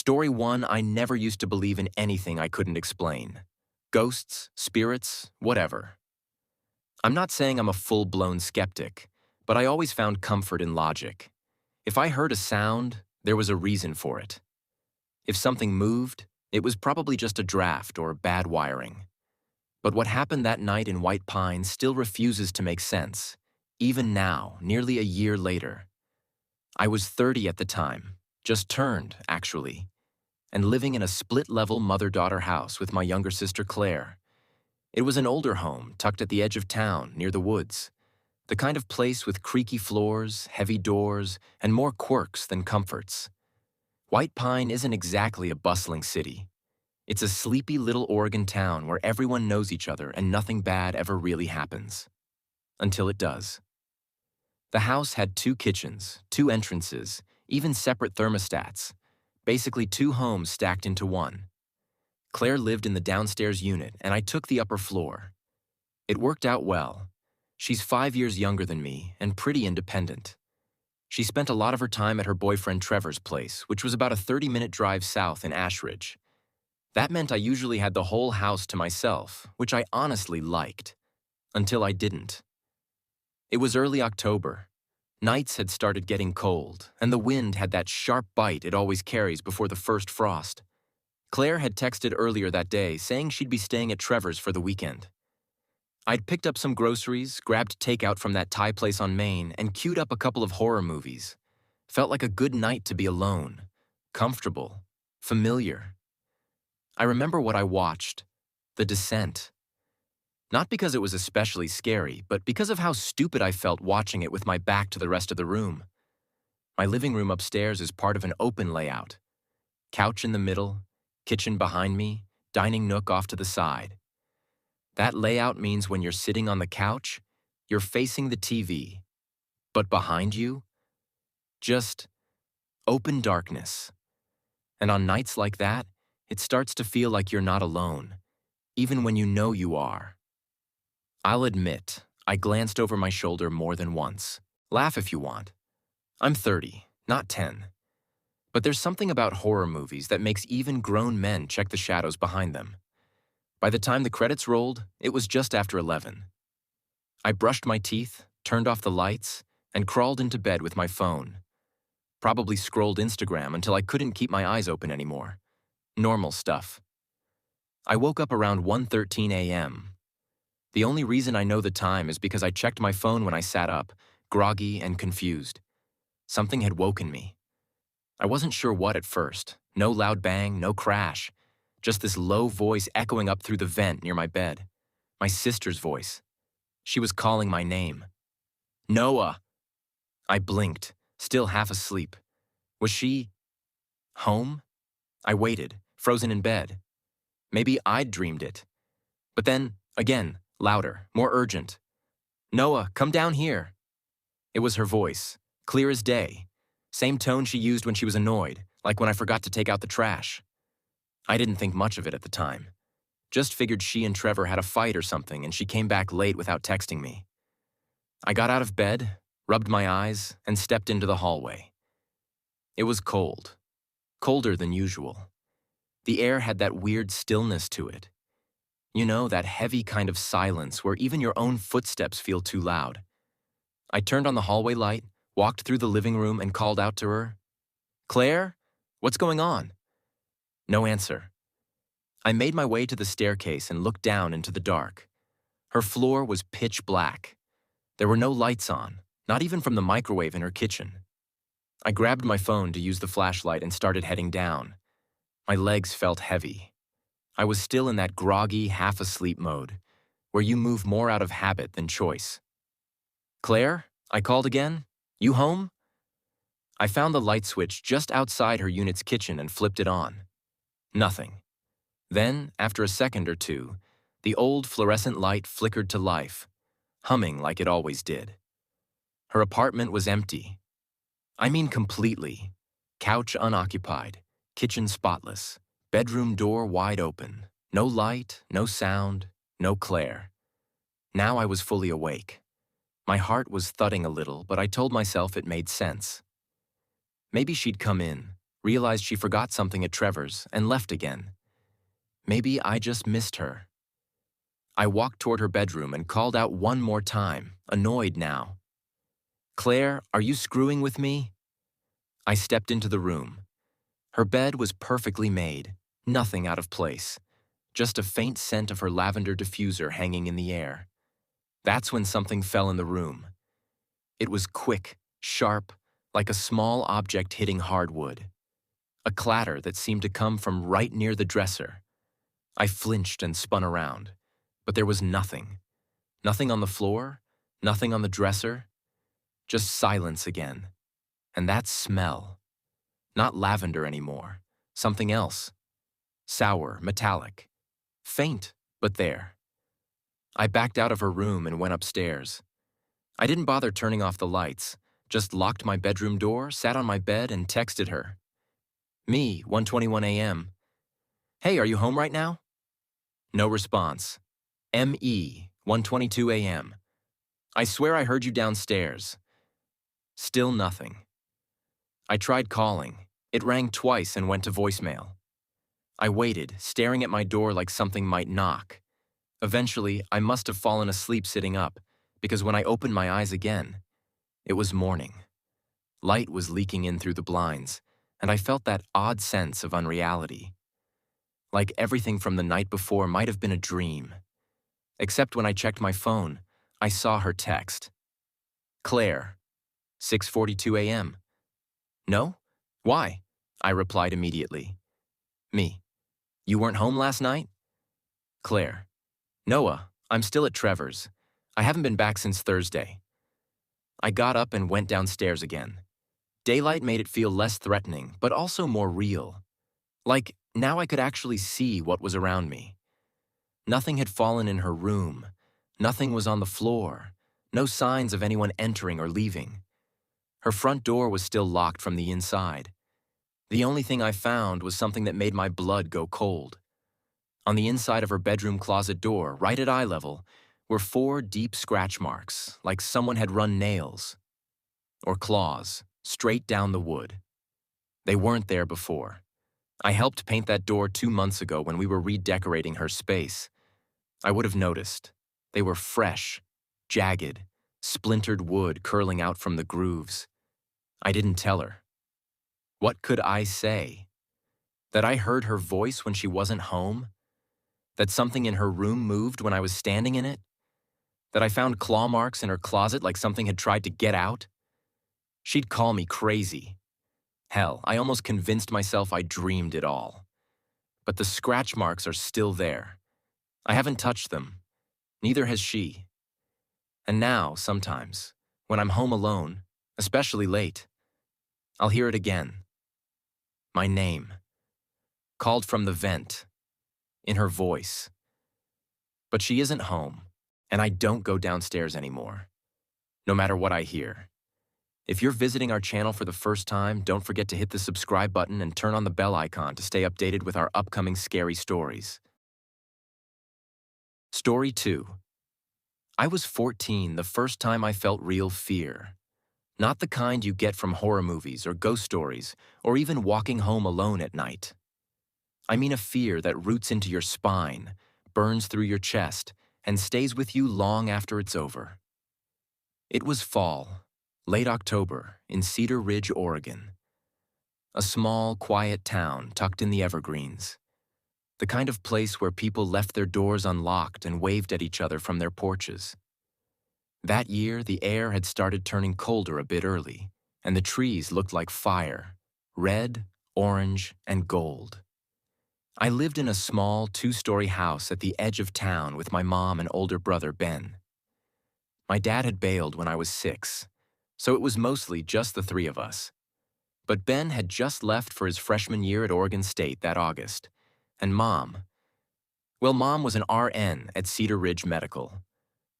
Story 1, I never used to believe in anything I couldn't explain. Ghosts, spirits, whatever. I'm not saying I'm a full-blown skeptic, but I always found comfort in logic. If I heard a sound, there was a reason for it. If something moved, it was probably just a draft or bad wiring. But what happened that night in White Pine still refuses to make sense, even now, nearly a year later. I was 30 at the time, just turned, actually, and living in a split-level mother-daughter house with my younger sister Claire. It was an older home tucked at the edge of town, near the woods. The kind of place with creaky floors, heavy doors, and more quirks than comforts. White Pine isn't exactly a bustling city. It's a sleepy little Oregon town where everyone knows each other and nothing bad ever really happens. Until it does. The house had 2 kitchens, 2 entrances, even separate thermostats. Basically 2 homes stacked into one. Claire lived in the downstairs unit and I took the upper floor. It worked out well. She's 5 years younger than me and pretty independent. She spent a lot of her time at her boyfriend Trevor's place, which was about a 30-minute drive south in Ashridge. That meant I usually had the whole house to myself, which I honestly liked. Until I didn't. It was early October. Nights had started getting cold, and the wind had that sharp bite it always carries before the first frost. Claire had texted earlier that day saying she'd be staying at Trevor's for the weekend. I'd picked up some groceries, grabbed takeout from that Thai place on Main, and queued up a couple of horror movies. Felt like a good night to be alone. Comfortable. Familiar. I remember what I watched. The Descent. Not because it was especially scary, but because of how stupid I felt watching it with my back to the rest of the room. My living room upstairs is part of an open layout. Couch in the middle, kitchen behind me, dining nook off to the side. That layout means when you're sitting on the couch, you're facing the TV. But behind you, just open darkness. And on nights like that, it starts to feel like you're not alone, even when you know you are. I'll admit, I glanced over my shoulder more than once. Laugh if you want. I'm 30, not 10. But there's something about horror movies that makes even grown men check the shadows behind them. By the time the credits rolled, it was just after 11. I brushed my teeth, turned off the lights, and crawled into bed with my phone. Probably scrolled Instagram until I couldn't keep my eyes open anymore. Normal stuff. I woke up around 1:13 a.m. The only reason I know the time is because I checked my phone when I sat up, groggy and confused. Something had woken me. I wasn't sure what at first. No loud bang, no crash. Just this low voice echoing up through the vent near my bed. My sister's voice. She was calling my name. Noah! I blinked, still half asleep. Was she home? I waited, frozen in bed. Maybe I'd dreamed it. But then, again, louder, more urgent. Noah, come down here. It was her voice, clear as day. Same tone she used when she was annoyed, like when I forgot to take out the trash. I didn't think much of it at the time. Just figured she and Trevor had a fight or something and she came back late without texting me. I got out of bed, rubbed my eyes, and stepped into the hallway. It was cold. Colder than usual. The air had that weird stillness to it. You know, that heavy kind of silence where even your own footsteps feel too loud. I turned on the hallway light, walked through the living room, and called out to her. Claire? What's going on? No answer. I made my way to the staircase and looked down into the dark. Her floor was pitch black. There were no lights on, not even from the microwave in her kitchen. I grabbed my phone to use the flashlight and started heading down. My legs felt heavy. I was still in that groggy, half-asleep mode, where you move more out of habit than choice. Claire? I called again. You home? I found the light switch just outside her unit's kitchen and flipped it on. Nothing. Then, after a second or two, the old fluorescent light flickered to life, humming like it always did. Her apartment was empty. I mean completely. Couch unoccupied, kitchen spotless, bedroom door wide open. No light, no sound, no Claire. Now I was fully awake. My heart was thudding a little, but I told myself it made sense. Maybe she'd come in, realized she forgot something at Trevor's, and left again. Maybe I just missed her. I walked toward her bedroom and called out one more time, annoyed now. "Claire, are you screwing with me?" I stepped into the room. Her bed was perfectly made, nothing out of place, just a faint scent of her lavender diffuser hanging in the air. That's when something fell in the room. It was quick, sharp, like a small object hitting hardwood. A clatter that seemed to come from right near the dresser. I flinched and spun around, but there was nothing. Nothing on the floor, nothing on the dresser, just silence again. And that smell. Not lavender anymore, something else. Sour, metallic. Faint, but there. I backed out of her room and went upstairs. I didn't bother turning off the lights, just locked my bedroom door, sat on my bed, and texted her. Me, 1:21 a.m. "Hey, are you home right now?" No response. ME, 1:22 a.m. "I swear I heard you downstairs." Still nothing. I tried calling. It rang twice and went to voicemail. I waited, staring at my door like something might knock. Eventually, I must have fallen asleep sitting up, because when I opened my eyes again, it was morning. Light was leaking in through the blinds, and I felt that odd sense of unreality. Like everything from the night before might have been a dream. Except when I checked my phone, I saw her text. "Claire, 6:42 a.m. "No? Why?" I replied immediately. Me. "You weren't home last night?" Claire. "Noah, I'm still at Trevor's. I haven't been back since Thursday." I got up and went downstairs again. Daylight made it feel less threatening, but also more real. Like, now I could actually see what was around me. Nothing had fallen in her room. Nothing was on the floor. No signs of anyone entering or leaving. Her front door was still locked from the inside. The only thing I found was something that made my blood go cold. On the inside of her bedroom closet door, right at eye level, were 4 deep scratch marks, like someone had run nails or claws straight down the wood. They weren't there before. I helped paint that door 2 months ago when we were redecorating her space. I would have noticed. They were fresh, jagged, splintered wood curling out from the grooves. I didn't tell her. What could I say? That I heard her voice when she wasn't home? That something in her room moved when I was standing in it? That I found claw marks in her closet like something had tried to get out? She'd call me crazy. Hell, I almost convinced myself I dreamed it all. But the scratch marks are still there. I haven't touched them. Neither has she. And now, sometimes, when I'm home alone, especially late, I'll hear it again. My name. Called from the vent. In her voice. But she isn't home, and I don't go downstairs anymore. No matter what I hear. If you're visiting our channel for the first time, don't forget to hit the subscribe button and turn on the bell icon to stay updated with our upcoming scary stories. Story 2. I was 14 the first time I felt real fear. Not the kind you get from horror movies or ghost stories, or even walking home alone at night. I mean a fear that roots into your spine, burns through your chest, and stays with you long after it's over. It was fall, late October, in Cedar Ridge, Oregon. A small, quiet town tucked in the evergreens. The kind of place where people left their doors unlocked and waved at each other from their porches. That year, the air had started turning colder a bit early, and the trees looked like fire, red, orange, and gold. I lived in a small 2-story house at the edge of town with my mom and older brother, Ben. My dad had bailed when I was 6, so it was mostly just the 3 of us. But Ben had just left for his freshman year at Oregon State that August, and Mom was an RN at Cedar Ridge Medical.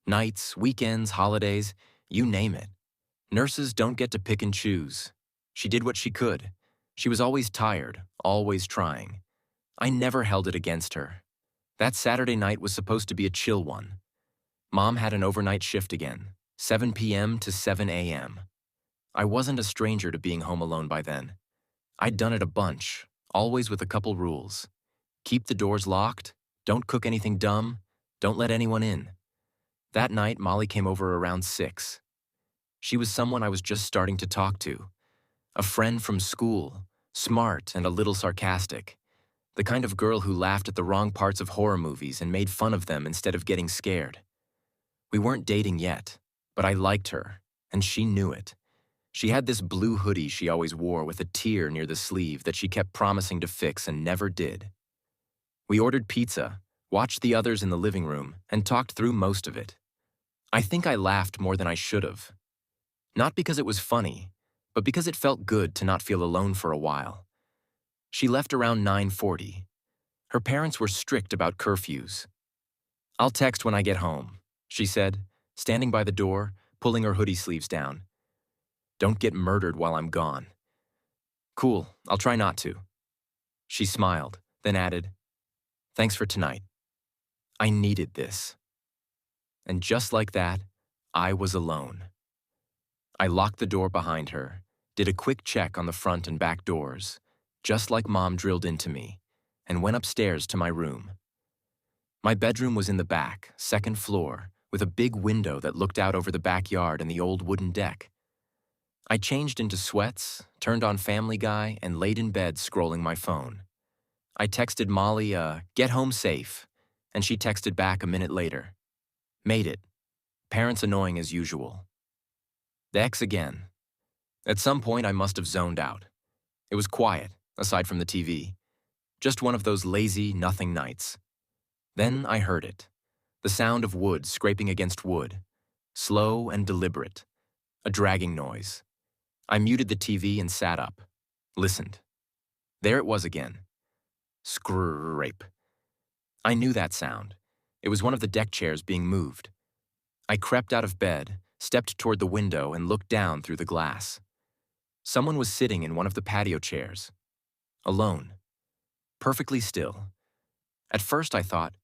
Nights, weekends, holidays, you name it. Nurses don't get to pick and choose. She did what she could. She was always tired, always trying. I never held it against her. That Saturday night was supposed to be a chill one. Mom had an overnight shift again, 7 p.m. to 7 a.m. I wasn't a stranger to being home alone by then. I'd done it a bunch, always with a couple rules. Keep the doors locked, don't cook anything dumb, don't let anyone in. That night, Molly came over around 6. She was someone I was just starting to talk to. A friend from school, smart and a little sarcastic. The kind of girl who laughed at the wrong parts of horror movies and made fun of them instead of getting scared. We weren't dating yet, but I liked her, and she knew it. She had this blue hoodie she always wore with a tear near the sleeve that she kept promising to fix and never did. We ordered pizza, watched the others in the living room, and talked through most of it. I think I laughed more than I should have. Not because it was funny, but because it felt good to not feel alone for a while. She left around 9:40. Her parents were strict about curfews. "I'll text when I get home," she said, standing by the door, pulling her hoodie sleeves down. "Don't get murdered while I'm gone." "Cool, I'll try not to." She smiled, then added, "Thanks for tonight. I needed this." And just like that, I was alone. I locked the door behind her, did a quick check on the front and back doors, just like Mom drilled into me, and went upstairs to my room. My bedroom was in the back, second floor, with a big window that looked out over the backyard and the old wooden deck. I changed into sweats, turned on Family Guy, and laid in bed scrolling my phone. I texted Molly, "Get home safe," and she texted back a minute later. "Made it. Parents annoying as usual." The ex again. At some point, I must have zoned out. It was quiet, aside from the TV. Just one of those lazy, nothing nights. Then I heard it. The sound of wood scraping against wood. Slow and deliberate. A dragging noise. I muted the TV and sat up. Listened. There it was again. Scrape. I knew that sound. It was one of the deck chairs being moved. I crept out of bed, stepped toward the window, and looked down through the glass. Someone was sitting in one of the patio chairs. Alone. Perfectly still. At first I thought,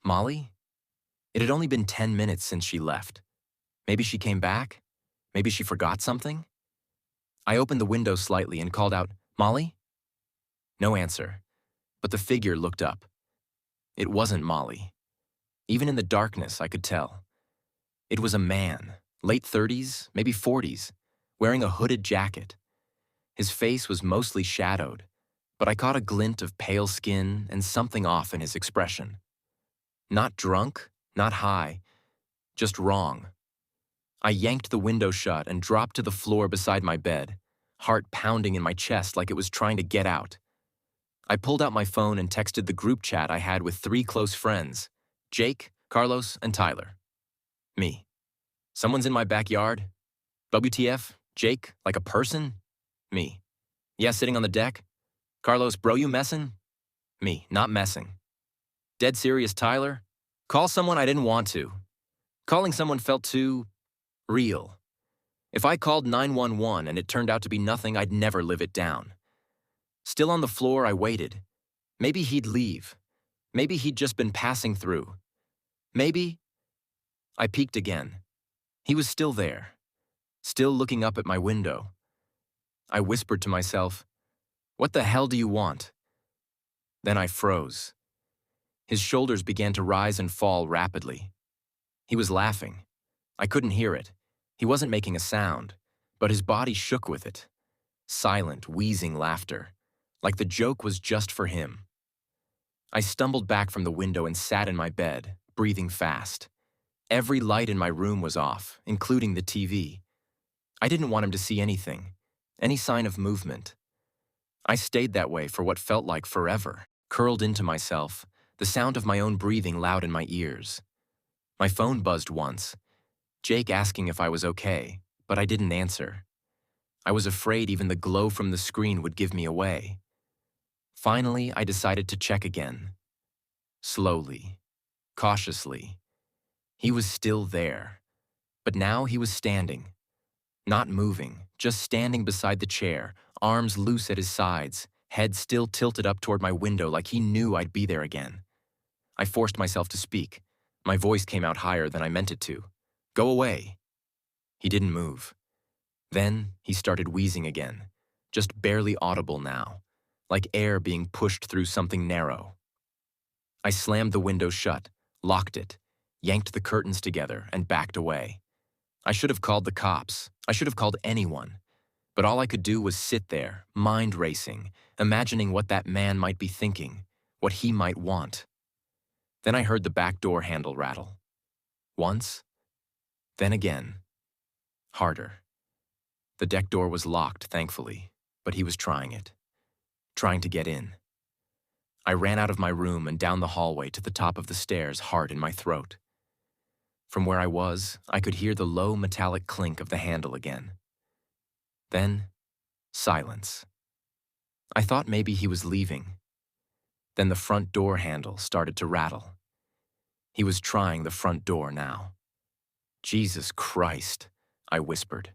Molly? It had only been 10 minutes since she left. Maybe she came back? Maybe she forgot something? I opened the window slightly and called out, "Molly?" No answer, but the figure looked up. It wasn't Molly. Even in the darkness, I could tell. It was a man, late 30s, maybe 40s, wearing a hooded jacket. His face was mostly shadowed, but I caught a glint of pale skin and something off in his expression. Not drunk, not high, just wrong. I yanked the window shut and dropped to the floor beside my bed, heart pounding in my chest like it was trying to get out. I pulled out my phone and texted the group chat I had with 3 close friends, Jake, Carlos, and Tyler. Me. "Someone's in my backyard?" WTF? Jake, like a person? Me. "Yeah, sitting on the deck?" Carlos, "Bro, you messin'?" Me, not messing. "Dead serious, Tyler?" "Call someone I didn't want to." Calling someone felt too real. If I called 911 and it turned out to be nothing, I'd never live it down. Still on the floor, I waited. Maybe he'd leave. Maybe he'd just been passing through. Maybe. I peeked again. He was still there, still looking up at my window. I whispered to myself, "What the hell do you want?" Then I froze. His shoulders began to rise and fall rapidly. He was laughing. I couldn't hear it. He wasn't making a sound, but his body shook with it. Silent, wheezing laughter, like the joke was just for him. I stumbled back from the window and sat in my bed, breathing fast. Every light in my room was off, including the TV. I didn't want him to see anything, any sign of movement. I stayed that way for what felt like forever, curled into myself, the sound of my own breathing loud in my ears. My phone buzzed once, Jake asking if I was okay, but I didn't answer. I was afraid even the glow from the screen would give me away. Finally, I decided to check again. Slowly, cautiously. He was still there, but now he was standing. Not moving, just standing beside the chair, arms loose at his sides, head still tilted up toward my window like he knew I'd be there again. I forced myself to speak. My voice came out higher than I meant it to. "Go away." He didn't move. Then he started wheezing again, just barely audible now, like air being pushed through something narrow. I slammed the window shut, locked it, yanked the curtains together, and backed away. I should have called the cops. I should have called anyone. But all I could do was sit there, mind racing, imagining what that man might be thinking, what he might want. Then I heard the back door handle rattle. Once, then again. Harder. The deck door was locked, thankfully, but he was trying it. Trying to get in. I ran out of my room and down the hallway to the top of the stairs, heart in my throat. From where I was, I could hear the low metallic clink of the handle again. Then, silence. I thought maybe he was leaving. Then the front door handle started to rattle. He was trying the front door now. Jesus Christ, I whispered.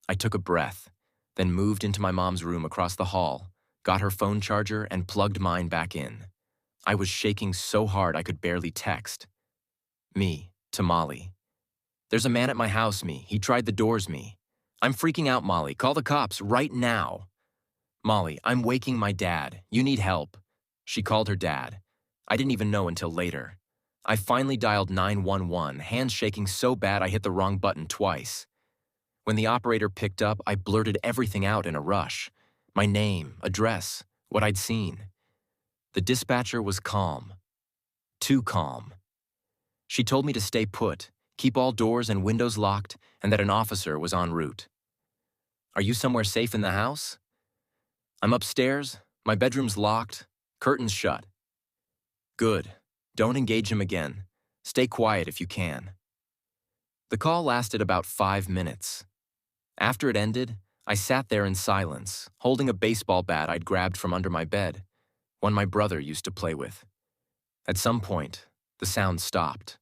I took a breath, then moved into my mom's room across the hall, got her phone charger, and plugged mine back in. I was shaking so hard I could barely text. Me, to Molly. There's a man at my house, me. He tried the doors, me. I'm freaking out, Molly. Call the cops right now. Molly, I'm waking my dad. You need help. She called her dad. I didn't even know until later. I finally dialed 911, hands shaking so bad I hit the wrong button twice. When the operator picked up, I blurted everything out in a rush. My name, address, what I'd seen. The dispatcher was calm. Too calm. She told me to stay put, keep all doors and windows locked, and that an officer was en route. Are you somewhere safe in the house? I'm upstairs, my bedroom's locked, curtains shut. Good. Don't engage him again. Stay quiet if you can. The call lasted about 5 minutes. After it ended, I sat there in silence, holding a baseball bat I'd grabbed from under my bed, one my brother used to play with. At some point, the sound stopped.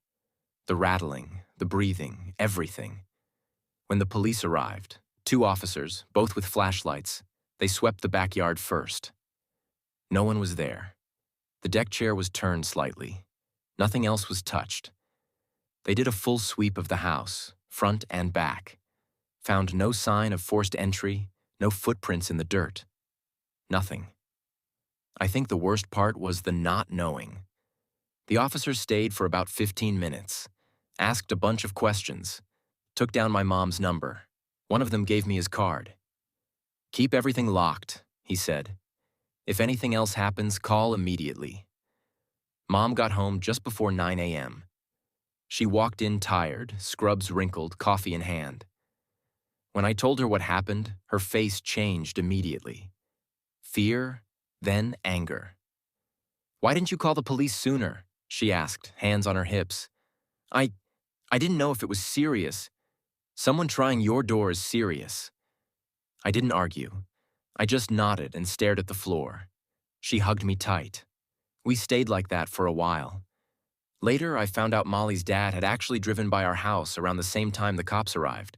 The rattling, the breathing, everything. When the police arrived, 2 officers, both with flashlights, they swept the backyard first. No one was there. The deck chair was turned slightly. Nothing else was touched. They did a full sweep of the house, front and back. Found no sign of forced entry, no footprints in the dirt. Nothing. I think the worst part was the not knowing. The officers stayed for about 15 minutes, asked a bunch of questions, took down my mom's number. One of them gave me his card. Keep everything locked, he said. If anything else happens, call immediately. Mom got home just before 9 a.m. She walked in tired, scrubs wrinkled, coffee in hand. When I told her what happened, her face changed immediately. Fear, then anger. Why didn't you call the police sooner? She asked, hands on her hips. I didn't know if it was serious. Someone trying your door is serious. I didn't argue. I just nodded and stared at the floor. She hugged me tight. We stayed like that for a while. Later, I found out Molly's dad had actually driven by our house around the same time the cops arrived.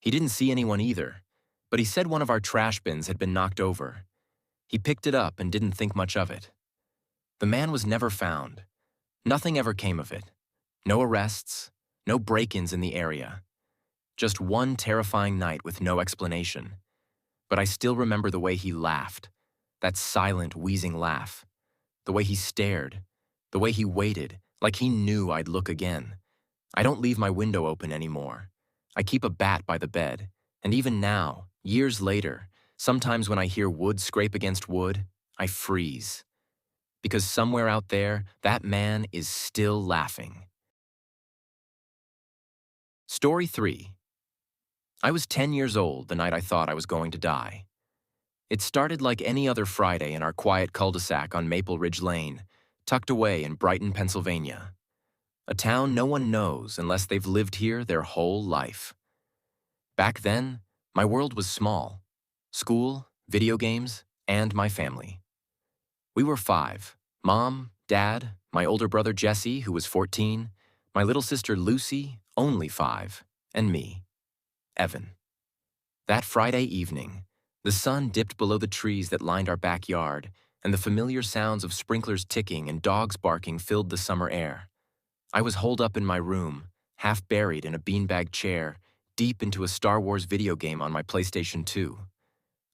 He didn't see anyone either, but he said one of our trash bins had been knocked over. He picked it up and didn't think much of it. The man was never found. Nothing ever came of it. No arrests, no break-ins in the area. Just one terrifying night with no explanation. But I still remember the way he laughed, that silent, wheezing laugh. The way he stared, the way he waited, like he knew I'd look again. I don't leave my window open anymore. I keep a bat by the bed, and even now, years later, sometimes when I hear wood scrape against wood, I freeze. Because somewhere out there, that man is still laughing. Story 3. I was 10 years old the night I thought I was going to die. It started like any other Friday in our quiet cul-de-sac on Maple Ridge Lane, tucked away in Brighton, Pennsylvania. A town no one knows unless they've lived here their whole life. Back then, my world was small. School, video games, and my family. We were 5. Mom, Dad, my older brother Jesse, who was 14, my little sister Lucy, only 5, and me, Evan. That Friday evening, the sun dipped below the trees that lined our backyard, and the familiar sounds of sprinklers ticking and dogs barking filled the summer air. I was holed up in my room, half buried in a beanbag chair, deep into a Star Wars video game on my PlayStation 2.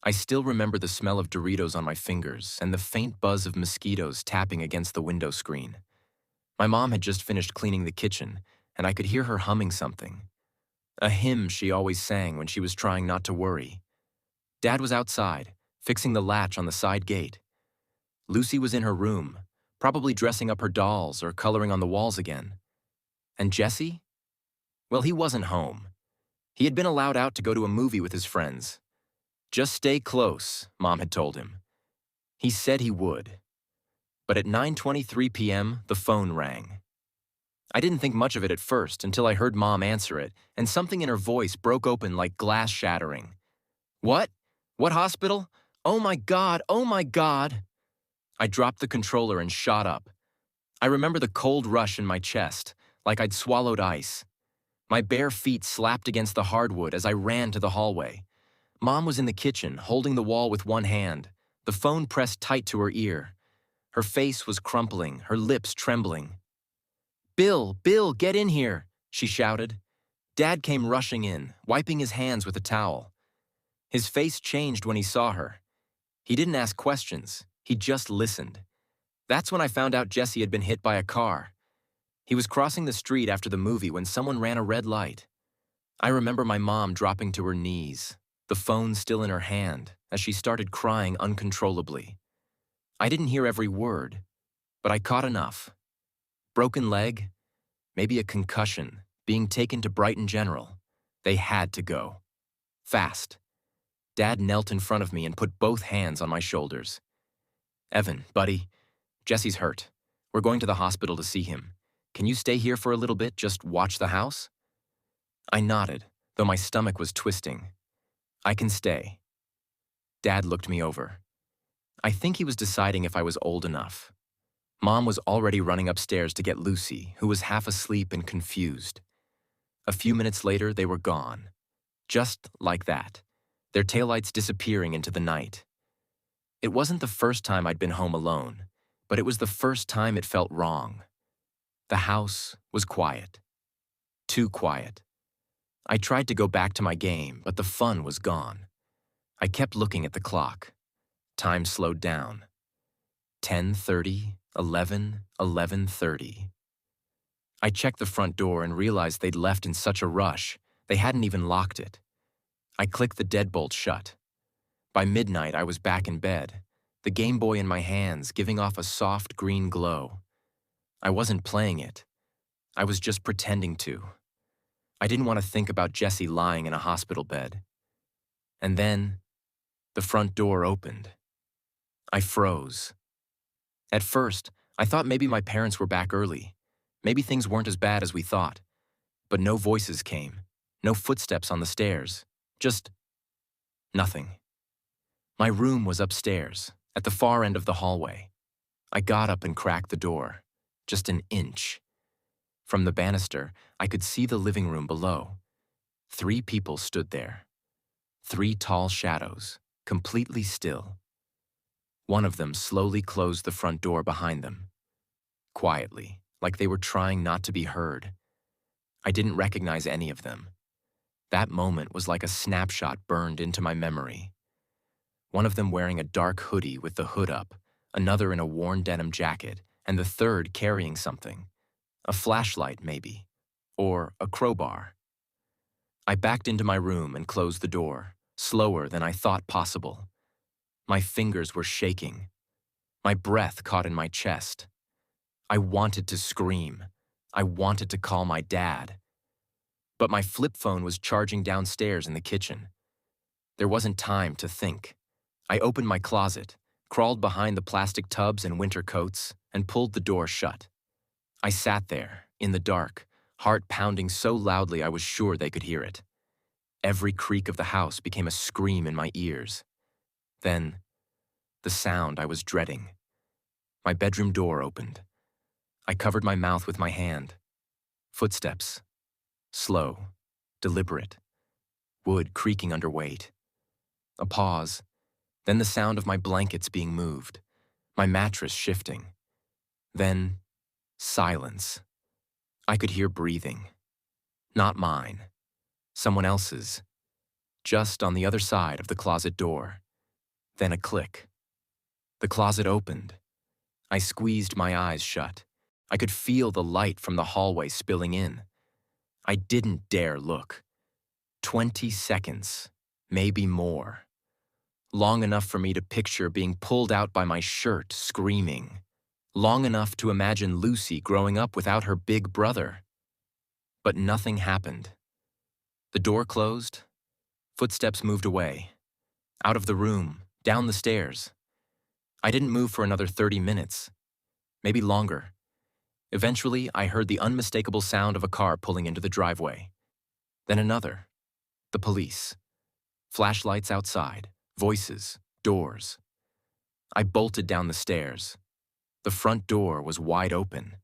I still remember the smell of Doritos on my fingers and the faint buzz of mosquitoes tapping against the window screen. My mom had just finished cleaning the kitchen, and I could hear her humming something. A hymn she always sang when she was trying not to worry. Dad was outside, fixing the latch on the side gate. Lucy was in her room, probably dressing up her dolls or coloring on the walls again. And Jesse? Well, he wasn't home. He had been allowed out to go to a movie with his friends. Just stay close, Mom had told him. He said he would. But at 9:23 p.m., the phone rang. I didn't think much of it at first until I heard Mom answer it, and something in her voice broke open like glass shattering. What? What hospital? Oh my God, oh my God. I dropped the controller and shot up. I remember the cold rush in my chest, like I'd swallowed ice. My bare feet slapped against the hardwood as I ran to the hallway. Mom was in the kitchen, holding the wall with one hand, the phone pressed tight to her ear. Her face was crumpling, her lips trembling. "Bill, Bill, get in here," she shouted. Dad came rushing in, wiping his hands with a towel. His face changed when he saw her. He didn't ask questions, he just listened. That's when I found out Jesse had been hit by a car. He was crossing the street after the movie when someone ran a red light. I remember my mom dropping to her knees, the phone still in her hand, as she started crying uncontrollably. I didn't hear every word, but I caught enough. Broken leg, maybe a concussion, being taken to Brighton General. They had to go. Fast. Dad knelt in front of me and put both hands on my shoulders. "Evan, buddy, Jesse's hurt. We're going to the hospital to see him. Can you stay here for a little bit, just watch the house?" I nodded, though my stomach was twisting. "I can stay." Dad looked me over. I think he was deciding if I was old enough. Mom was already running upstairs to get Lucy, who was half asleep and confused. A few minutes later, they were gone. Just like that, their taillights disappearing into the night. It wasn't the first time I'd been home alone, but it was the first time it felt wrong. The house was quiet. Too quiet. I tried to go back to my game, but the fun was gone. I kept looking at the clock. Time slowed down. 10:30, 11, 11:30. I checked the front door and realized they'd left in such a rush, they hadn't even locked it. I clicked the deadbolt shut. By midnight, I was back in bed, the Game Boy in my hands giving off a soft green glow. I wasn't playing it. I was just pretending to. I didn't want to think about Jesse lying in a hospital bed. And then, the front door opened. I froze. At first, I thought maybe my parents were back early. Maybe things weren't as bad as we thought. But no voices came, no footsteps on the stairs, just nothing. My room was upstairs, at the far end of the hallway. I got up and cracked the door, just an inch. From the banister, I could see the living room below. 3 people stood there. 3 tall shadows, completely still. One of them slowly closed the front door behind them. Quietly, like they were trying not to be heard. I didn't recognize any of them. That moment was like a snapshot burned into my memory. One of them wearing a dark hoodie with the hood up, another in a worn denim jacket, and the third carrying something. A flashlight, maybe, or a crowbar. I backed into my room and closed the door, slower than I thought possible. My fingers were shaking. My breath caught in my chest. I wanted to scream. I wanted to call my dad. But my flip phone was charging downstairs in the kitchen. There wasn't time to think. I opened my closet, crawled behind the plastic tubs and winter coats, and pulled the door shut. I sat there, in the dark, heart pounding so loudly I was sure they could hear it. Every creak of the house became a scream in my ears. Then, the sound I was dreading. My bedroom door opened. I covered my mouth with my hand. Footsteps. Slow, deliberate. Wood creaking under weight. A pause. Then the sound of my blankets being moved. My mattress shifting. Then, silence. I could hear breathing. Not mine. Someone else's. Just on the other side of the closet door. Then a click. The closet opened. I squeezed my eyes shut. I could feel the light from the hallway spilling in. I didn't dare look. 20 seconds, maybe more. Long enough for me to picture being pulled out by my shirt, screaming. Long enough to imagine Lucy growing up without her big brother. But nothing happened. The door closed. Footsteps moved away. Out of the room, down the stairs. I didn't move for another 30 minutes. Maybe longer. Eventually, I heard the unmistakable sound of a car pulling into the driveway. Then another. The police. Flashlights outside. Voices. Doors. I bolted down the stairs. The front door was wide open.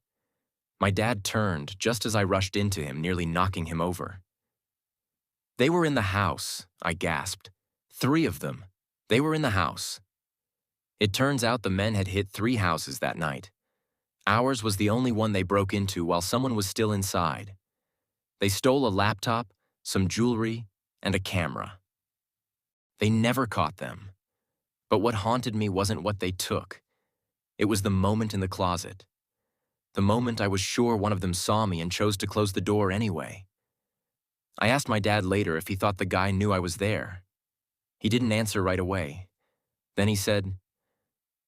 My dad turned just as I rushed into him, nearly knocking him over. "They were in the house," I gasped. 3 of them. They were in the house. It turns out the men had hit 3 houses that night. Ours was the only one they broke into while someone was still inside. They stole a laptop, some jewelry, and a camera. They never caught them. But what haunted me wasn't what they took. It was the moment in the closet. The moment I was sure one of them saw me and chose to close the door anyway. I asked my dad later if he thought the guy knew I was there. He didn't answer right away. Then he said,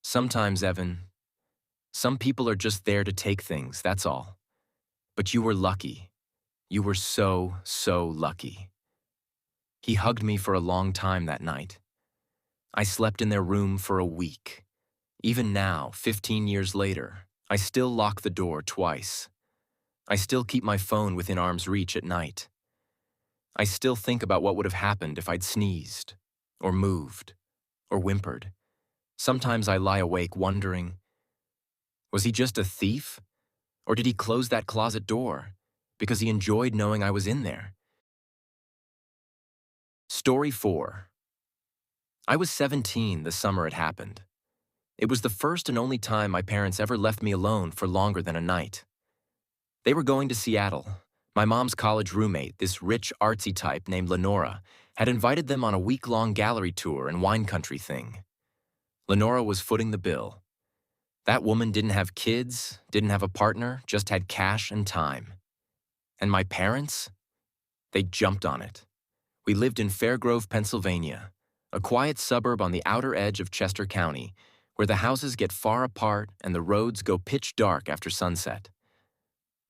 "Sometimes, Evan, some people are just there to take things, that's all. But you were lucky. You were so, so lucky." He hugged me for a long time that night. I slept in their room for a week. Even now, 15 years later, I still lock the door twice. I still keep my phone within arm's reach at night. I still think about what would have happened if I'd sneezed, or moved, or whimpered. Sometimes I lie awake wondering, was he just a thief? Or did he close that closet door because he enjoyed knowing I was in there? Story 4. I was 17 the summer it happened. It was the first and only time my parents ever left me alone for longer than a night. They were going to Seattle. My mom's college roommate, this rich, artsy type named Lenora, had invited them on a week-long gallery tour and wine country thing. Lenora was footing the bill. That woman didn't have kids, didn't have a partner, just had cash and time. And my parents? They jumped on it. We lived in Fairgrove, Pennsylvania, a quiet suburb on the outer edge of Chester County, where the houses get far apart and the roads go pitch dark after sunset.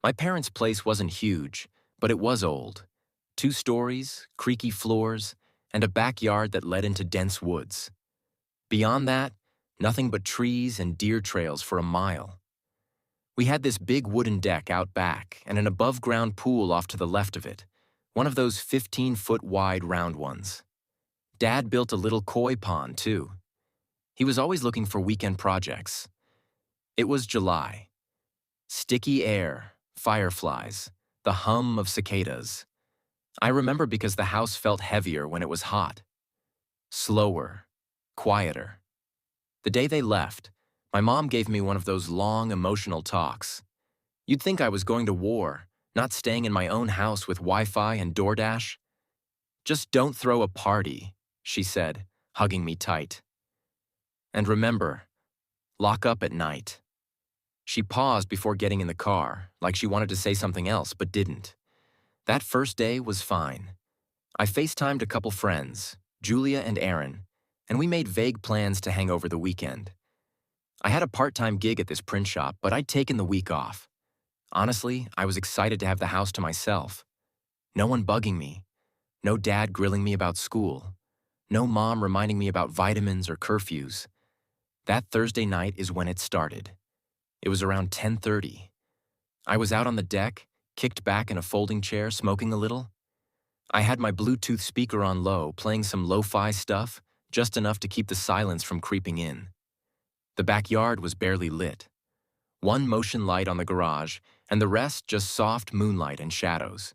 My parents' place wasn't huge, but it was old. 2 stories, creaky floors, and a backyard that led into dense woods. Beyond that, nothing but trees and deer trails for a mile. We had this big wooden deck out back and an above-ground pool off to the left of it, one of those 15-foot wide round ones. Dad built a little koi pond, too. He was always looking for weekend projects. It was July. Sticky air, fireflies, the hum of cicadas. I remember because the house felt heavier when it was hot. Slower, quieter. The day they left, my mom gave me one of those long, emotional talks. You'd think I was going to war, not staying in my own house with Wi-Fi and DoorDash. "Just don't throw a party," she said, hugging me tight. "And remember, lock up at night." She paused before getting in the car, like she wanted to say something else but didn't. That first day was fine. I FaceTimed a couple friends, Julia and Aaron, and we made vague plans to hang over the weekend. I had a part-time gig at this print shop, but I'd taken the week off. Honestly, I was excited to have the house to myself. No one bugging me. No dad grilling me about school. No mom reminding me about vitamins or curfews. That Thursday night is when it started. It was around 10:30. I was out on the deck, kicked back in a folding chair, smoking a little. I had my Bluetooth speaker on low, playing some lo-fi stuff, just enough to keep the silence from creeping in. The backyard was barely lit. 1 motion light on the garage, and the rest just soft moonlight and shadows.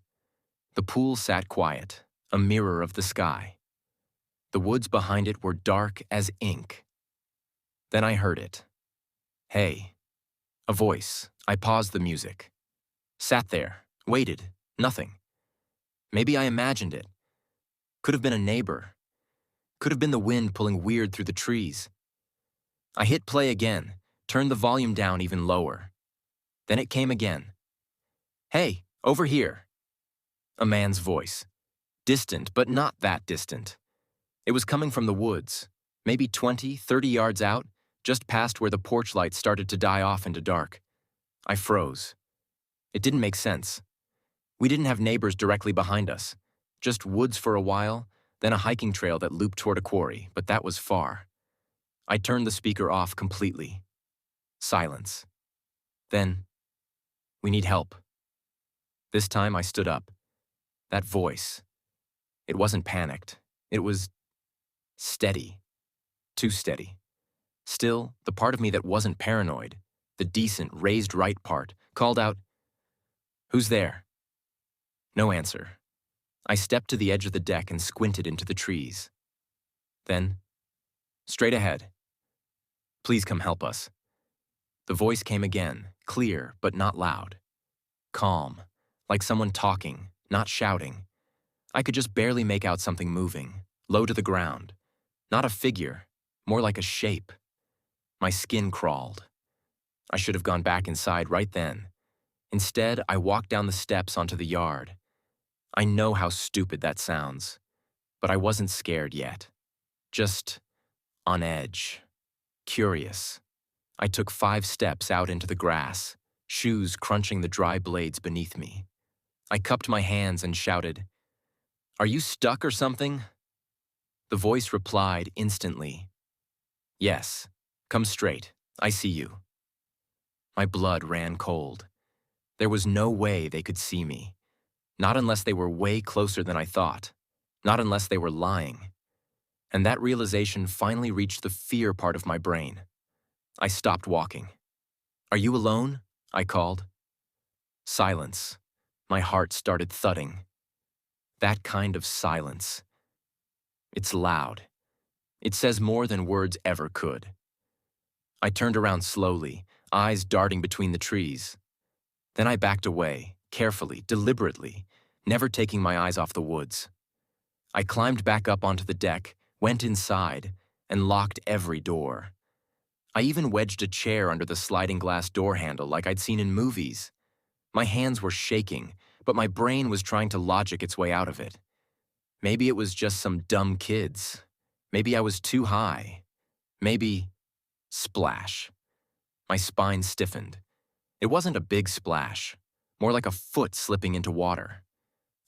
The pool sat quiet, a mirror of the sky. The woods behind it were dark as ink. Then I heard it. "Hey." A voice. I paused the music. Sat there, waited, nothing. Maybe I imagined it. Could have been a neighbor. Could have been the wind pulling weird through the trees. I hit play again, turned the volume down even lower. Then it came again. "Hey, over here." A man's voice. Distant, but not that distant. It was coming from the woods, maybe 20, 30 yards out, just past where the porch lights started to die off into dark. I froze. It didn't make sense. We didn't have neighbors directly behind us. Just woods for a while, then a hiking trail that looped toward a quarry, but that was far. I turned the speaker off completely. Silence. Then, "We need help." This time I stood up. That voice. It wasn't panicked. It was steady. Too steady. Still, the part of me that wasn't paranoid, the decent, raised right part, called out, "Who's there?" No answer. I stepped to the edge of the deck and squinted into the trees. Then, "Straight ahead. Please come help us." The voice came again, clear but not loud. Calm, like someone talking, not shouting. I could just barely make out something moving, low to the ground. Not a figure, more like a shape. My skin crawled. I should have gone back inside right then. Instead, I walked down the steps onto the yard. I know how stupid that sounds, but I wasn't scared yet. Just on edge. Curious. I took 5 steps out into the grass, shoes crunching the dry blades beneath me. I cupped my hands and shouted, "Are you stuck or something?" The voice replied instantly, "Yes, come straight, I see you." My blood ran cold. There was no way they could see me. Not unless they were way closer than I thought. Not unless they were lying. And that realization finally reached the fear part of my brain. I stopped walking. "Are you alone?" I called. Silence. My heart started thudding. That kind of silence. It's loud. It says more than words ever could. I turned around slowly, eyes darting between the trees. Then I backed away, carefully, deliberately, never taking my eyes off the woods. I climbed back up onto the deck, went inside, and locked every door. I even wedged a chair under the sliding glass door handle like I'd seen in movies. My hands were shaking, but my brain was trying to logic its way out of it. Maybe it was just some dumb kids. Maybe I was too high. Maybe... Splash. My spine stiffened. It wasn't a big splash, more like a foot slipping into water.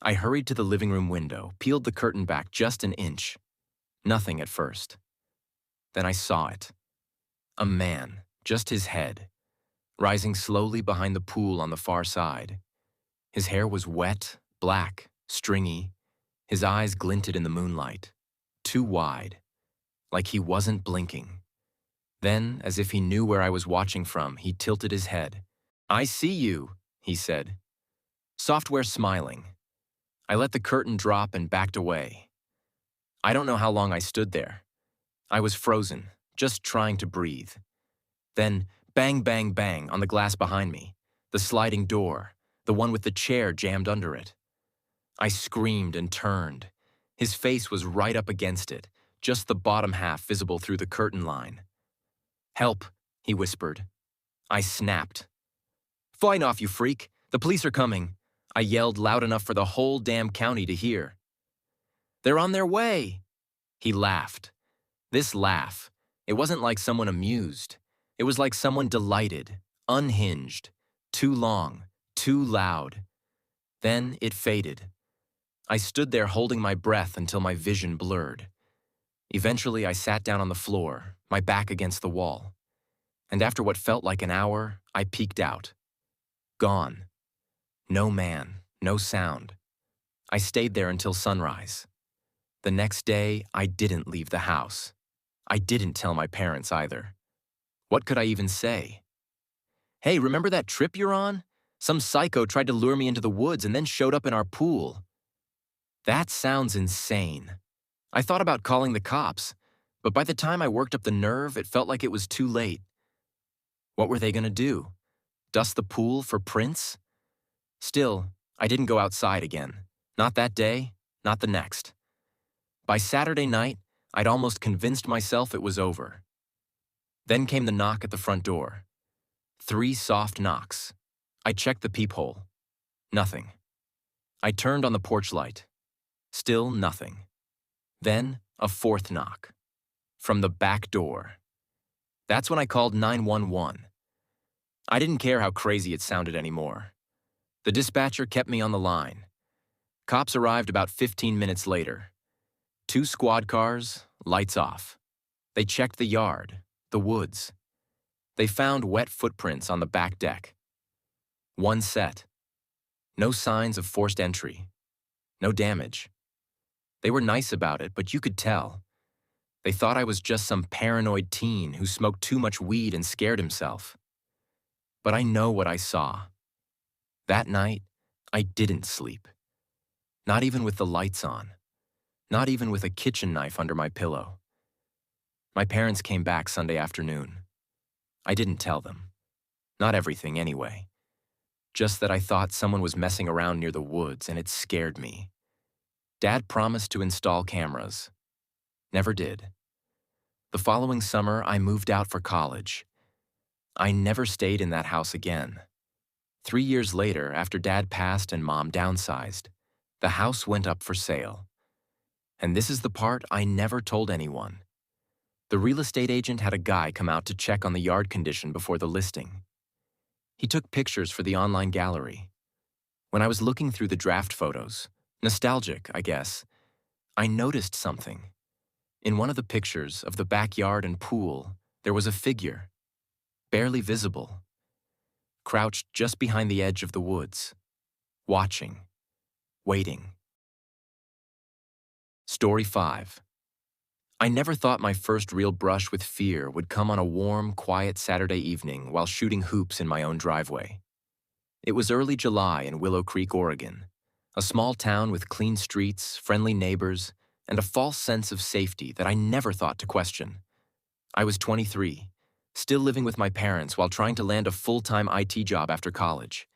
I hurried to the living room window, peeled the curtain back just an inch. Nothing at first. Then I saw it. A man, just his head, rising slowly behind the pool on the far side. His hair was wet, black, stringy. His eyes glinted in the moonlight, too wide, like he wasn't blinking. Then, as if he knew where I was watching from, he tilted his head. "I see you," he said. Software smiling. I let the curtain drop and backed away. I don't know how long I stood there. I was frozen, just trying to breathe. Then, bang, bang, bang on the glass behind me, the sliding door, the one with the chair jammed under it. I screamed and turned. His face was right up against it, just the bottom half visible through the curtain line. "Help," he whispered. I snapped. "Fine off, you freak. The police are coming," I yelled loud enough for the whole damn county to hear. "They're on their way." He laughed. This laugh, it wasn't like someone amused. It was like someone delighted, unhinged, too long, too loud. Then it faded. I stood there holding my breath until my vision blurred. Eventually, I sat down on the floor, my back against the wall. And after what felt like an hour, I peeked out. Gone. No man, no sound. I stayed there until sunrise. The next day, I didn't leave the house. I didn't tell my parents either. What could I even say? "Hey, remember that trip you're on? Some psycho tried to lure me into the woods and then showed up in our pool." That sounds insane. I thought about calling the cops, but by the time I worked up the nerve, it felt like it was too late. What were they going to do? Dust the pool for prints? Still, I didn't go outside again. Not that day, not the next. By Saturday night, I'd almost convinced myself it was over. Then came the knock at the front door. 3 soft knocks. I checked the peephole. Nothing. I turned on the porch light. Still nothing. Then a 4th knock. From the back door. That's when I called 911. I didn't care how crazy it sounded anymore. The dispatcher kept me on the line. Cops arrived about 15 minutes later. 2 squad cars, lights off. They checked the yard, the woods. They found wet footprints on the back deck. 1 set. No signs of forced entry. No damage. They were nice about it, but you could tell. They thought I was just some paranoid teen who smoked too much weed and scared himself. But I know what I saw. That night, I didn't sleep. Not even with the lights on. Not even with a kitchen knife under my pillow. My parents came back Sunday afternoon. I didn't tell them. Not everything, anyway. Just that I thought someone was messing around near the woods, and it scared me. Dad promised to install cameras. Never did. The following summer, I moved out for college. I never stayed in that house again. 3 years later, after Dad passed and Mom downsized, the house went up for sale. And this is the part I never told anyone. The real estate agent had a guy come out to check on the yard condition before the listing. He took pictures for the online gallery. When I was looking through the draft photos, nostalgic, I guess, I noticed something. In one of the pictures of the backyard and pool, there was a figure, barely visible, crouched just behind the edge of the woods, watching, waiting. Story 5. I never thought my first real brush with fear would come on a warm, quiet Saturday evening while shooting hoops in my own driveway. It was early July in Willow Creek, Oregon, a small town with clean streets, friendly neighbors, and a false sense of safety that I never thought to question. I was 23, still living with my parents while trying to land a full-time IT job after college.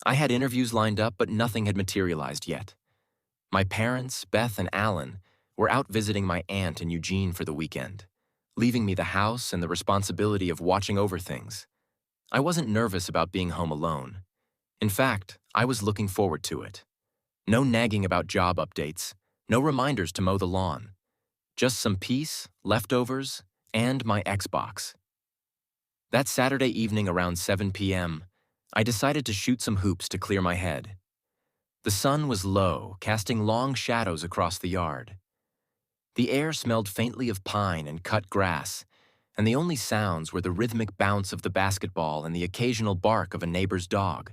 I had interviews lined up, but nothing had materialized yet. My parents, Beth and Alan, were out visiting my aunt in Eugene for the weekend, leaving me the house and the responsibility of watching over things. I wasn't nervous about being home alone. In fact, I was looking forward to it. No nagging about job updates, no reminders to mow the lawn. Just some peace, leftovers, and my Xbox. That Saturday evening around 7 p.m., I decided to shoot some hoops to clear my head. The sun was low, casting long shadows across the yard. The air smelled faintly of pine and cut grass, and the only sounds were the rhythmic bounce of the basketball and the occasional bark of a neighbor's dog.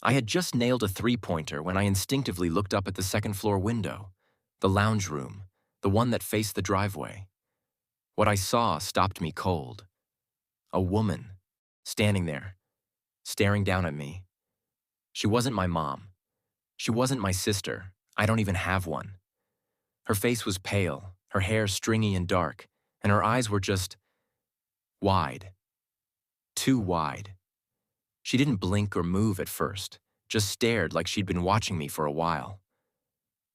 I had just nailed a three-pointer when I instinctively looked up at the second-floor window, the lounge room, the one that faced the driveway. What I saw stopped me cold. A woman, standing there, staring down at me. She wasn't my mom. She wasn't my sister. I don't even have one. Her face was pale, her hair stringy and dark, and her eyes were just wide. Too wide. She didn't blink or move at first, just stared like she'd been watching me for a while.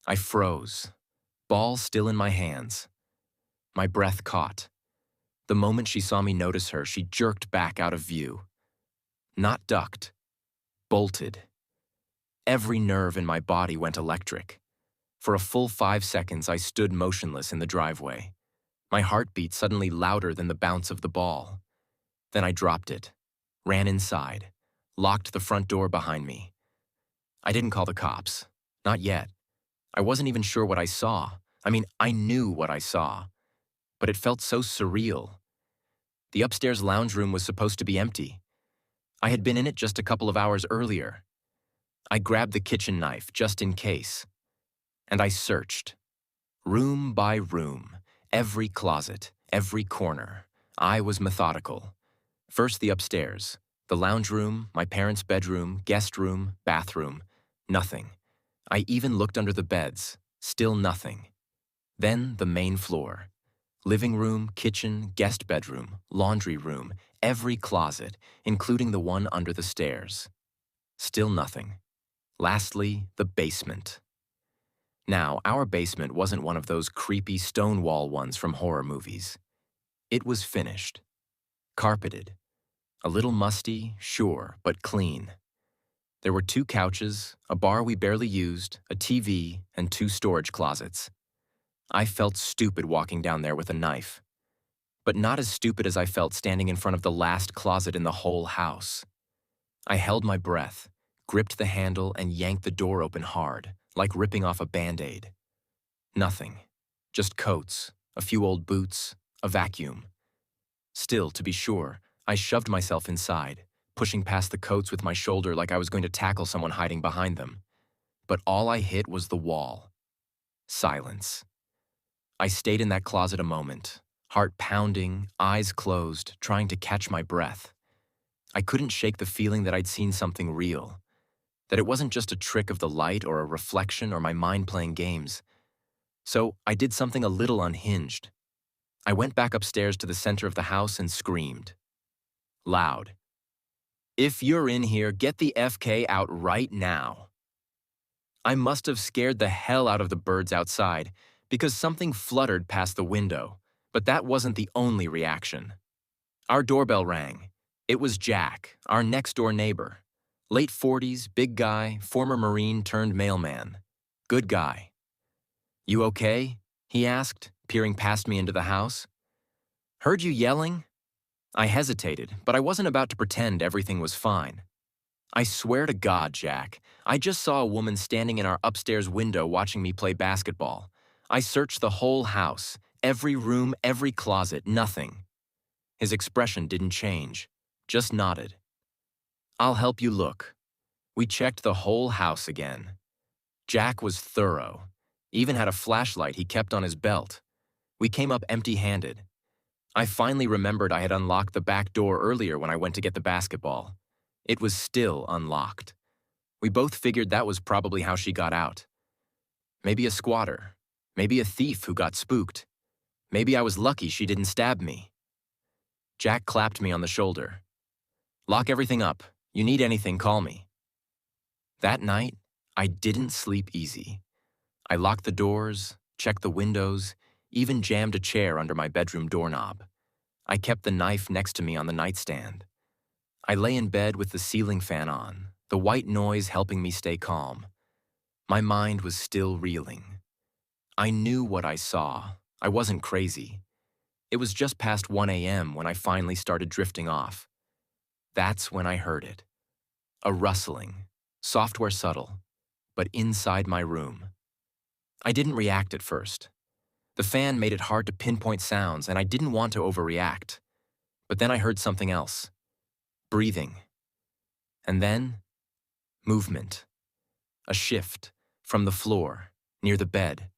I froze, ball still in my hands. My breath caught. The moment she saw me notice her, she jerked back out of view. Not ducked, bolted. Every nerve in my body went electric. For a full 5 seconds, I stood motionless in the driveway. My heartbeat suddenly louder than the bounce of the ball. Then I dropped it, ran inside, locked the front door behind me. I didn't call the cops. Not yet. I wasn't even sure what I saw. I knew what I saw. But it felt so surreal. The upstairs lounge room was supposed to be empty. I had been in it just a couple of hours earlier. I grabbed the kitchen knife just in case. And I searched. Room by room, every closet, every corner. I was methodical. First the upstairs, the lounge room, my parents' bedroom, guest room, bathroom. Nothing. I even looked under the beds. Still nothing. Then the main floor. Living room, kitchen, guest bedroom, laundry room, every closet, including the one under the stairs. Still nothing. Lastly, the basement. Now, our basement wasn't one of those creepy stone wall ones from horror movies. It was finished, carpeted, a little musty, sure, but clean. There were 2 couches, a bar we barely used, a TV, and 2 storage closets. I felt stupid walking down there with a knife, but not as stupid as I felt standing in front of the last closet in the whole house. I held my breath, gripped the handle, and yanked the door open hard, like ripping off a Band-Aid. Nothing. Just coats, a few old boots, a vacuum. Still, to be sure, I shoved myself inside, pushing past the coats with my shoulder like I was going to tackle someone hiding behind them. But all I hit was the wall. Silence. I stayed in that closet a moment, heart pounding, eyes closed, trying to catch my breath. I couldn't shake the feeling that I'd seen something real, that it wasn't just a trick of the light or a reflection or my mind playing games. So I did something a little unhinged. I went back upstairs to the center of the house and screamed. Loud. "If you're in here, get the FK out right now." I must have scared the hell out of the birds outside because something fluttered past the window, but that wasn't the only reaction. Our doorbell rang. It was Jack, our next-door neighbor. Late 40s, big guy, former Marine turned mailman. Good guy. "You okay?" he asked, peering past me into the house. "Heard you yelling?" I hesitated, but I wasn't about to pretend everything was fine. "I swear to God, Jack, I just saw a woman standing in our upstairs window watching me play basketball. I searched the whole house, every room, every closet, nothing." His expression didn't change, just nodded. "I'll help you look." We checked the whole house again. Jack was thorough, even had a flashlight he kept on his belt. We came up empty-handed. I finally remembered I had unlocked the back door earlier when I went to get the basketball. It was still unlocked. We both figured that was probably how she got out. Maybe a squatter. Maybe a thief who got spooked. Maybe I was lucky she didn't stab me. Jack clapped me on the shoulder. "Lock everything up. You need anything, call me." That night, I didn't sleep easy. I locked the doors, checked the windows, even jammed a chair under my bedroom doorknob. I kept the knife next to me on the nightstand. I lay in bed with the ceiling fan on, the white noise helping me stay calm. My mind was still reeling. I knew what I saw. I wasn't crazy. It was just past 1 a.m. when I finally started drifting off. That's when I heard it. A rustling, software subtle, but inside my room. I didn't react at first. The fan made it hard to pinpoint sounds, and I didn't want to overreact. But then I heard something else. Breathing. And then, movement. A shift, from the floor, near the bed.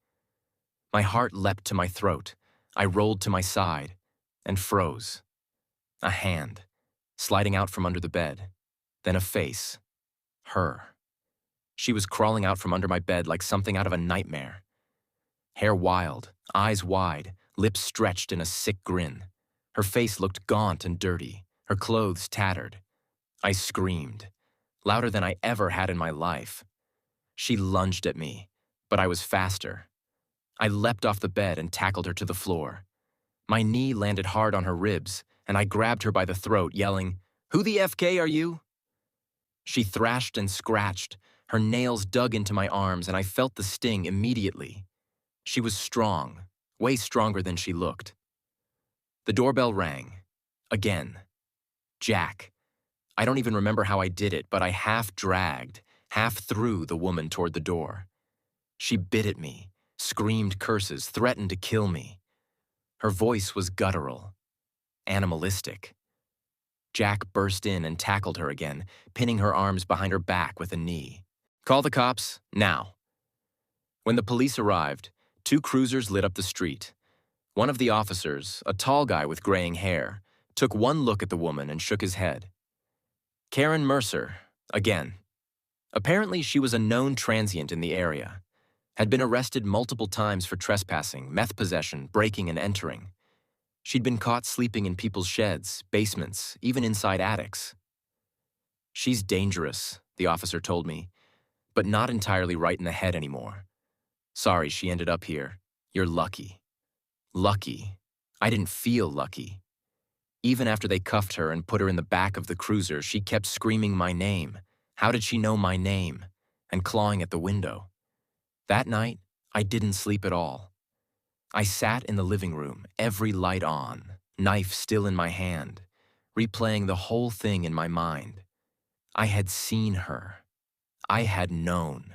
My heart leapt to my throat. I rolled to my side, and froze. A hand, sliding out from under the bed. Then a face. Her. She was crawling out from under my bed like something out of a nightmare. Hair wild, eyes wide, lips stretched in a sick grin. Her face looked gaunt and dirty, her clothes tattered. I screamed, louder than I ever had in my life. She lunged at me, but I was faster. I leapt off the bed and tackled her to the floor. My knee landed hard on her ribs, and I grabbed her by the throat, yelling, "Who the FK are you?" She thrashed and scratched. Her nails dug into my arms, and I felt the sting immediately. She was strong, way stronger than she looked. The doorbell rang. Again. Jack. I don't even remember how I did it, but I half dragged, half threw the woman toward the door. She bit at me, screamed curses, threatened to kill me. Her voice was guttural, animalistic. Jack burst in and tackled her again, pinning her arms behind her back with a knee. "Call the cops, now." When the police arrived, 2 cruisers lit up the street. One of the officers, a tall guy with graying hair, took one look at the woman and shook his head. Karen Mercer, again. Apparently, she was a known transient in the area, had been arrested multiple times for trespassing, meth possession, breaking and entering. She'd been caught sleeping in people's sheds, basements, even inside attics. "She's dangerous," the officer told me, but not entirely right in the head anymore. Sorry she ended up here. You're lucky. Lucky. I didn't feel lucky. Even after they cuffed her and put her in the back of the cruiser, she kept screaming my name. How did she know my name? And clawing at the window. That night, I didn't sleep at all. I sat in the living room, every light on, knife still in my hand, replaying the whole thing in my mind. I had seen her. I had known.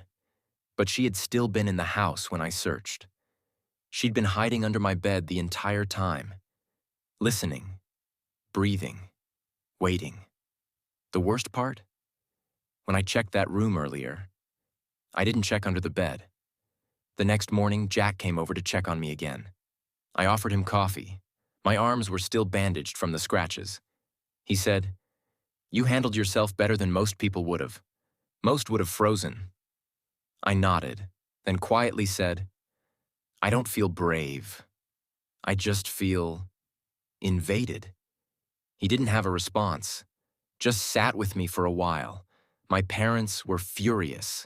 But she had still been in the house when I searched. She'd been hiding under my bed the entire time, listening, breathing, waiting. The worst part? When I checked that room earlier, I didn't check under the bed. The next morning, Jack came over to check on me again. I offered him coffee. My arms were still bandaged from the scratches. He said, "You handled yourself better than most people would have. Most would have frozen." I nodded, then quietly said, "I don't feel brave. I just feel invaded." He didn't have a response, just sat with me for a while. My parents were furious.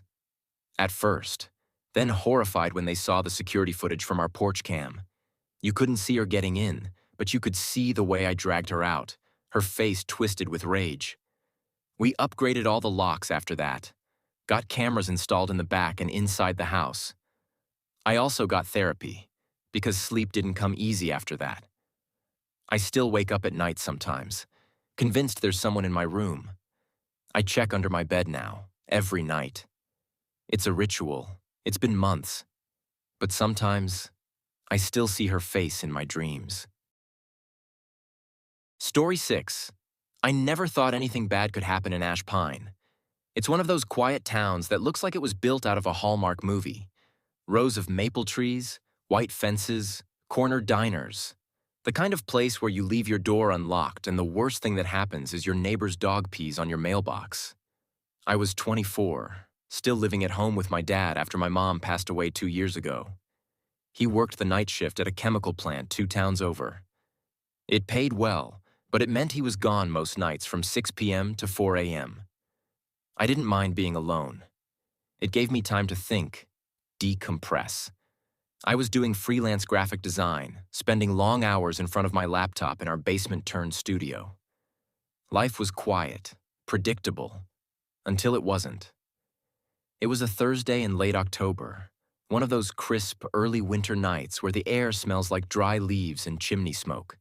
At first, then horrified when they saw the security footage from our porch cam. You couldn't see her getting in, but you could see the way I dragged her out, her face twisted with rage. We upgraded all the locks after that, got cameras installed in the back and inside the house. I also got therapy, because sleep didn't come easy after that. I still wake up at night sometimes, convinced there's someone in my room. I check under my bed now, every night. It's a ritual. It's been months. But sometimes, I still see her face in my dreams. Story 6. I never thought anything bad could happen in Ash Pine. It's one of those quiet towns that looks like it was built out of a Hallmark movie. Rows of maple trees, white fences, corner diners. The kind of place where you leave your door unlocked and the worst thing that happens is your neighbor's dog pees on your mailbox. I was 24, still living at home with my dad after my mom passed away 2 years ago. He worked the night shift at a chemical plant 2 towns over. It paid well, but it meant he was gone most nights from 6 p.m. to 4 a.m. I didn't mind being alone. It gave me time to think, decompress. I was doing freelance graphic design, spending long hours in front of my laptop in our basement-turned studio. Life was quiet, predictable, until it wasn't. It was a Thursday in late October, one of those crisp, early winter nights where the air smells like dry leaves and chimney smoke.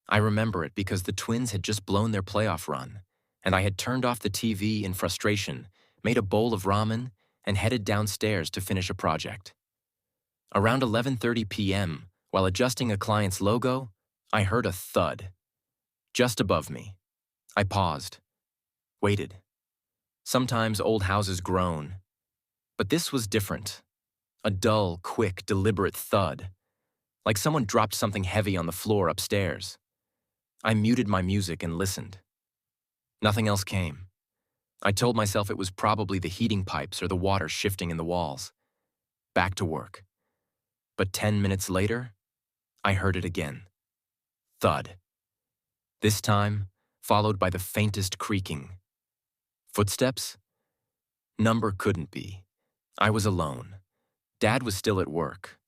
I remember it because the Twins had just blown their playoff run, and I had turned off the TV in frustration, made a bowl of ramen, and headed downstairs to finish a project. Around 11:30 p.m., while adjusting a client's logo, I heard a thud. Just above me. I paused. Waited. Sometimes old houses groan. But this was different. A dull, quick, deliberate thud. Like someone dropped something heavy on the floor upstairs. I muted my music and listened. Nothing else came. I told myself it was probably the heating pipes or the water shifting in the walls. Back to work. But 10 minutes later, I heard it again. Thud. This time, followed by the faintest creaking. Footsteps? Number couldn't be. I was alone. Dad was still at work.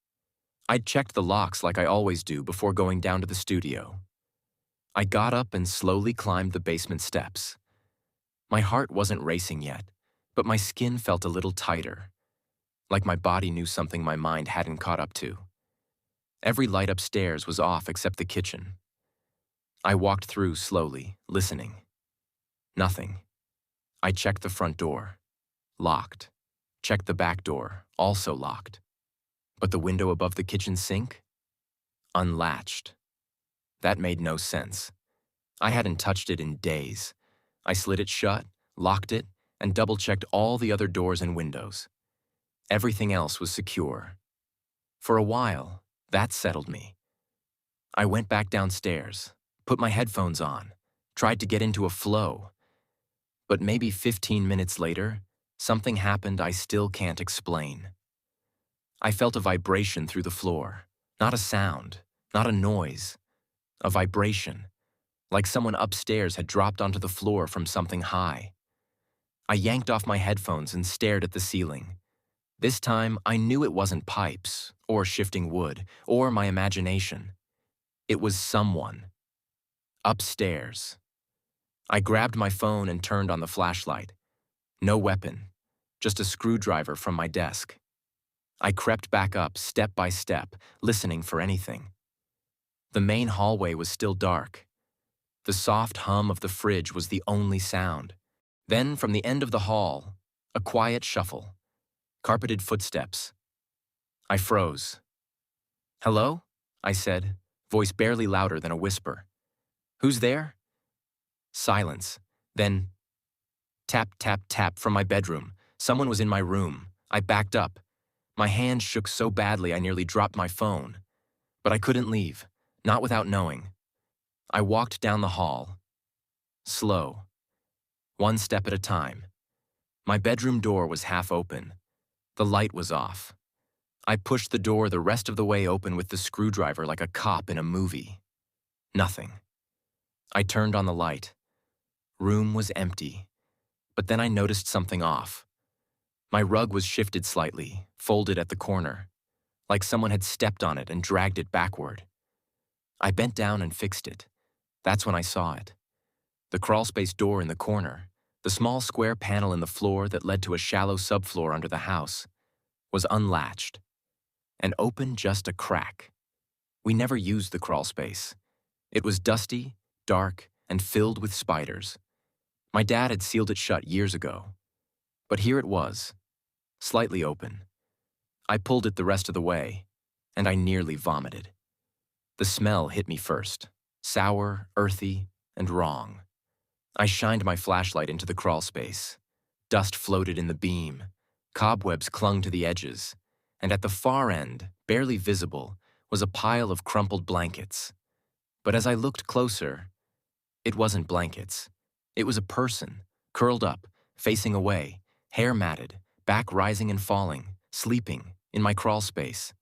I'd checked the locks like I always do before going down to the studio. I got up and slowly climbed the basement steps. My heart wasn't racing yet, but my skin felt a little tighter, like my body knew something my mind hadn't caught up to. Every light upstairs was off except the kitchen. I walked through slowly, listening. Nothing. I checked the front door. Locked. Checked the back door, also locked. But the window above the kitchen sink? Unlatched. That made no sense. I hadn't touched it in days. I slid it shut, locked it, and double-checked all the other doors and windows. Everything else was secure. For a while, that settled me. I went back downstairs, put my headphones on, tried to get into a flow. But maybe 15 minutes later, something happened I still can't explain. I felt a vibration through the floor. Not a sound, not a noise. A vibration, like someone upstairs had dropped onto the floor from something high. I yanked off my headphones and stared at the ceiling. This time, I knew it wasn't pipes, or shifting wood, or my imagination. It was someone. Upstairs. I grabbed my phone and turned on the flashlight. No weapon, just a screwdriver from my desk. I crept back up, step by step, listening for anything. The main hallway was still dark. The soft hum of the fridge was the only sound. Then, from the end of the hall, a quiet shuffle. Carpeted footsteps. I froze. "Hello?" I said, voice barely louder than a whisper. "Who's there?" Silence. Then, tap, tap, tap from my bedroom. Someone was in my room. I backed up. My hand shook so badly I nearly dropped my phone. But I couldn't leave, not without knowing. I walked down the hall. Slow. One step at a time. My bedroom door was half open. The light was off. I pushed the door the rest of the way open with the screwdriver like a cop in a movie. Nothing. I turned on the light. Room was empty. But then I noticed something off. My rug was shifted slightly, folded at the corner, like someone had stepped on it and dragged it backward. I bent down and fixed it. That's when I saw it. The crawlspace door in the corner, the small square panel in the floor that led to a shallow subfloor under the house, was unlatched and open just a crack. We never used the crawlspace. It was dusty, dark, and filled with spiders. My dad had sealed it shut years ago. But here it was, slightly open. I pulled it the rest of the way, and I nearly vomited. The smell hit me first, sour, earthy, and wrong. I shined my flashlight into the crawlspace. Dust floated in the beam. Cobwebs clung to the edges, and at the far end, barely visible, was a pile of crumpled blankets. But as I looked closer, it wasn't blankets. It was a person, curled up, facing away, hair matted, back rising and falling, sleeping, in my crawlspace.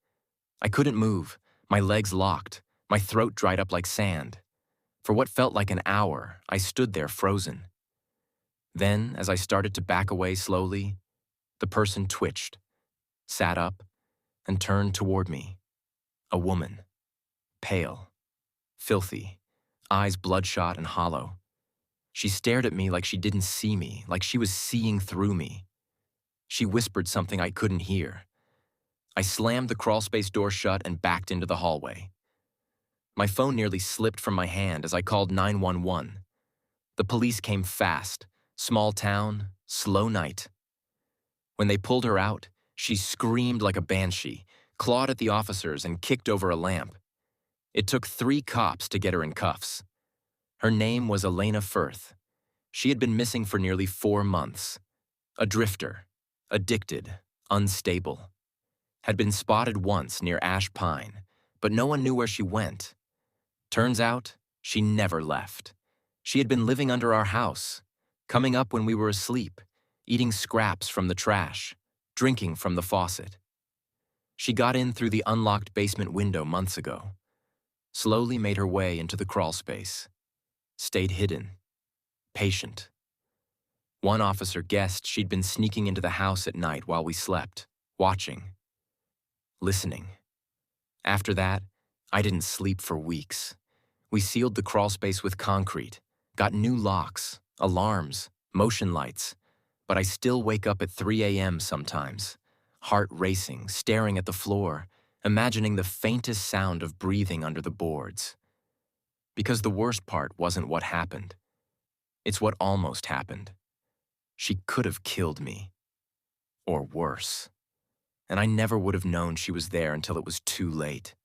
I couldn't move, my legs locked, my throat dried up like sand. For what felt like an hour, I stood there frozen. Then, as I started to back away slowly, the person twitched, sat up, and turned toward me. A woman. Pale. Filthy. Eyes bloodshot and hollow. She stared at me like she didn't see me, like she was seeing through me. She whispered something I couldn't hear. I slammed the crawlspace door shut and backed into the hallway. My phone nearly slipped from my hand as I called 911. The police came fast. Small town, slow night. When they pulled her out, she screamed like a banshee, clawed at the officers, and kicked over a lamp. It took 3 cops to get her in cuffs. Her name was Elena Firth. She had been missing for nearly 4 months. A drifter, addicted, unstable. Had been spotted once near Ash Pine, but no one knew where she went. Turns out, she never left. She had been living under our house, coming up when we were asleep, eating scraps from the trash, drinking from the faucet. She got in through the unlocked basement window months ago, slowly made her way into the crawlspace, stayed hidden, patient. One officer guessed she'd been sneaking into the house at night while we slept, watching, listening. After that, I didn't sleep for weeks. We sealed the crawlspace with concrete, got new locks, alarms, motion lights, but I still wake up at 3 a.m. sometimes, heart racing, staring at the floor, imagining the faintest sound of breathing under the boards. Because the worst part wasn't what happened. It's what almost happened. She could have killed me. Or worse. And I never would have known she was there until it was too late.